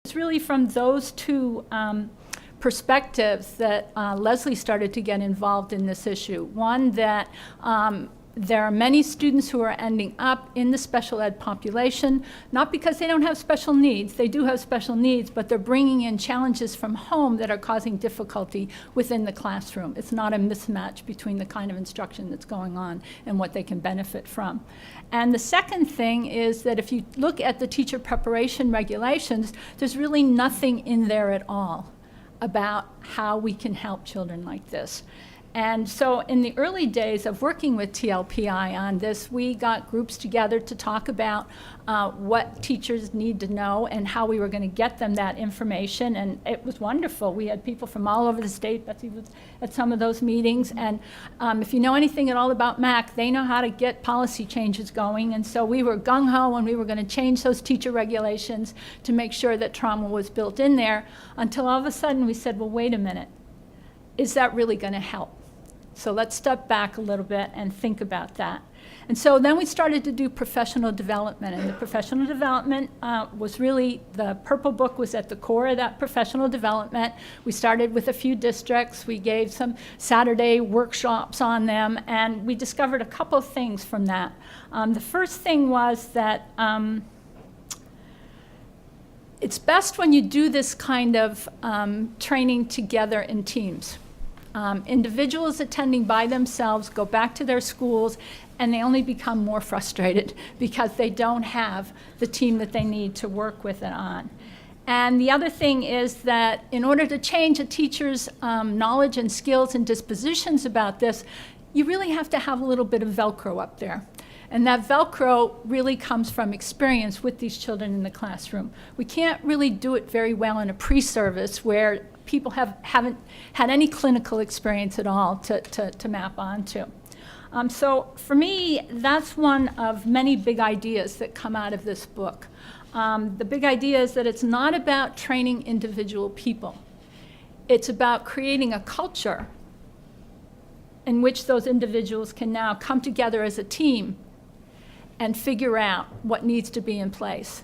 it's really from those two perspectives that Lesley started to get involved in this issue. One, that there are many students who are ending up in the special ed population, not because they don't have special needs. They do have special needs, but they're bringing in challenges from home that are causing difficulty within the classroom. It's not a mismatch between the kind of instruction that's going on and what they can benefit from. And the second thing is that if you look at the teacher preparation regulations, there's really nothing in there at all about how we can help children like this. And so in the early days of working with TLPI on this, we got groups together to talk about what teachers need to know and how we were going to get them that information. And it was wonderful. We had people from all over the state. Betsy was at some of those meetings. And if you know anything at all about MAC, they know how to get policy changes going. And so we were gung-ho and we were going to change those teacher regulations to make sure that trauma was built in there, until all of a sudden we said, well, wait a minute. Is that really going to help? So let's step back a little bit and think about that. And so then we started to do professional development, and the professional development was really, the Purple Book was at the core of that professional development. We started with a few districts. We gave some Saturday workshops on them, and we discovered a couple of things from that. The first thing was that it's best when you do this kind of training together in teams. Individuals attending by themselves go back to their schools and they only become more frustrated because they don't have the team that they need to work with it on. And the other thing is that in order to change a teacher's knowledge and skills and dispositions about this, you really have to have a little bit of Velcro up there. And that Velcro really comes from experience with these children in the classroom. We can't really do it very well in a pre-service where people haven't had any clinical experience at all to map onto. So for me, that's one of many big ideas that come out of this book. The big idea is that it's not about training individual people. It's about creating a culture in which those individuals can now come together as a team and figure out what needs to be in place.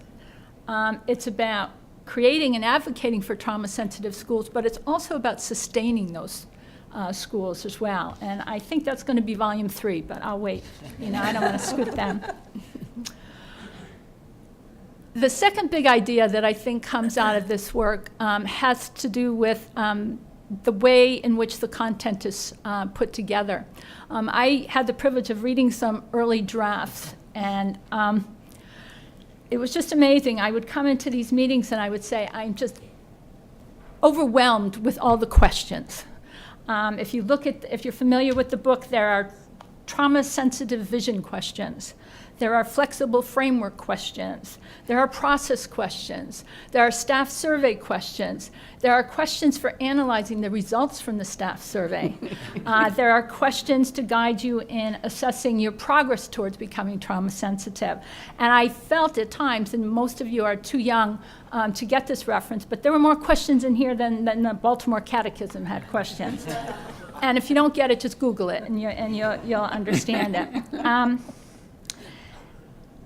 It's about creating and advocating for trauma-sensitive schools, but it's also about sustaining those schools as well. And I think that's going to be volume 3, but I'll wait. You know, I don't want to scoop them. The second big idea that I think comes out of this work has to do with the way in which the content is put together. I had the privilege of reading some early drafts, and it was just amazing. I would come into these meetings and I would say, I'm just overwhelmed with all the questions. If you're familiar with the book, there are trauma-sensitive vision questions. There are flexible framework questions. There are process questions. There are staff survey questions. There are questions for analyzing the results from the staff survey. There are questions to guide you in assessing your progress towards becoming trauma sensitive. And I felt at times, and most of you are too young to get this reference, but there were more questions in here than the Baltimore Catechism had questions. And if you don't get it, just Google it and you'll understand it.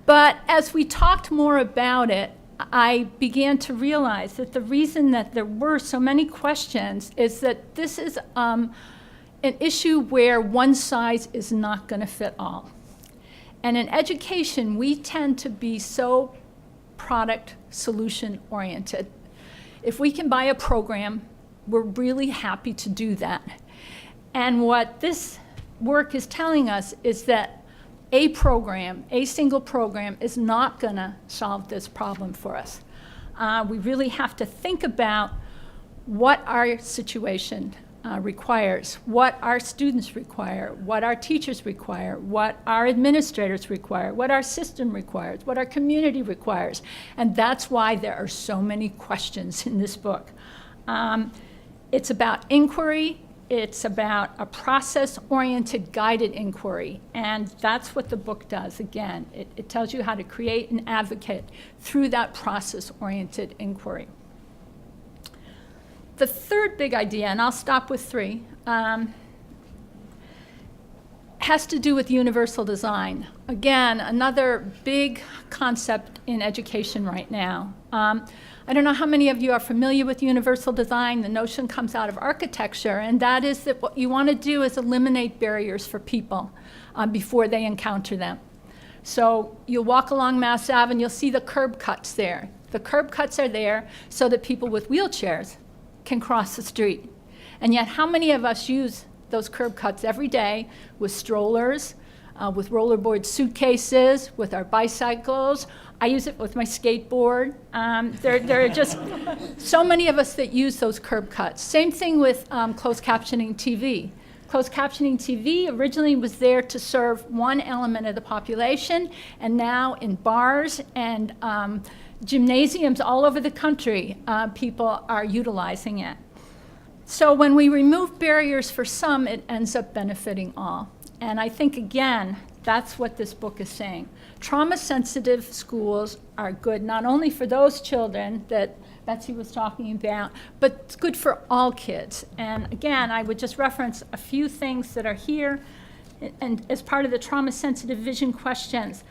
But as we talked more about it, I began to realize that the reason that there were so many questions is that this is an issue where one size is not going to fit all. And in education, we tend to be so product solution oriented. If we can buy a program, we're really happy to do that. And what this work is telling us is that a program, a single program, is not going to solve this problem for us. We really have to think about what our situation requires, what our students require, what our teachers require, what our administrators require, what our system requires, what our community requires. And that's why there are so many questions in this book. It's about inquiry. It's about a process-oriented guided inquiry, and that's what the book does. Again, it tells you how to create and advocate through that process-oriented inquiry. The third big idea, and I'll stop with 3, has to do with universal design. Again, another big concept in education right now. I don't know how many of you are familiar with universal design. The notion comes out of architecture, and that is that what you want to do is eliminate barriers for people before they encounter them. So you'll walk along Mass Ave and you'll see the curb cuts there. The curb cuts are there so that people with wheelchairs can cross the street. And yet how many of us use those curb cuts every day with strollers, with rollerboard suitcases, with our bicycles? I use it with my skateboard. There are just so many of us that use those curb cuts. Same thing with closed captioning TV. Closed captioning TV originally was there to serve one element of the population, and now in bars and gymnasiums all over the country, people are utilizing it. So when we remove barriers for some, it ends up benefiting all. And I think, again, that's what this book is saying. Trauma-sensitive schools are good not only for those children that Betsy was talking about, but it's good for all kids. And again, I would just reference a few things that are here. And as part of the trauma-sensitive vision questions,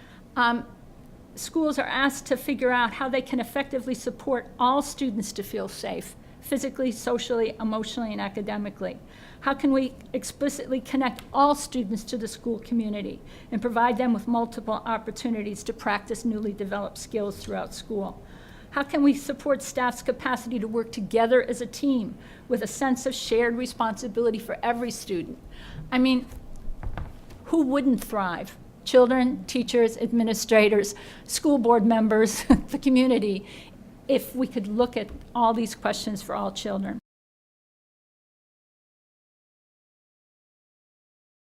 schools are asked to figure out how they can effectively support all students to feel safe, physically, socially, emotionally, and academically. How can we explicitly connect all students to the school community and provide them with multiple opportunities to practice newly developed skills throughout school? How can we support staff's capacity to work together as a team with a sense of shared responsibility for every student? I mean, who wouldn't thrive? Children, teachers, administrators, school board members, the community, if we could look at all these questions for all children.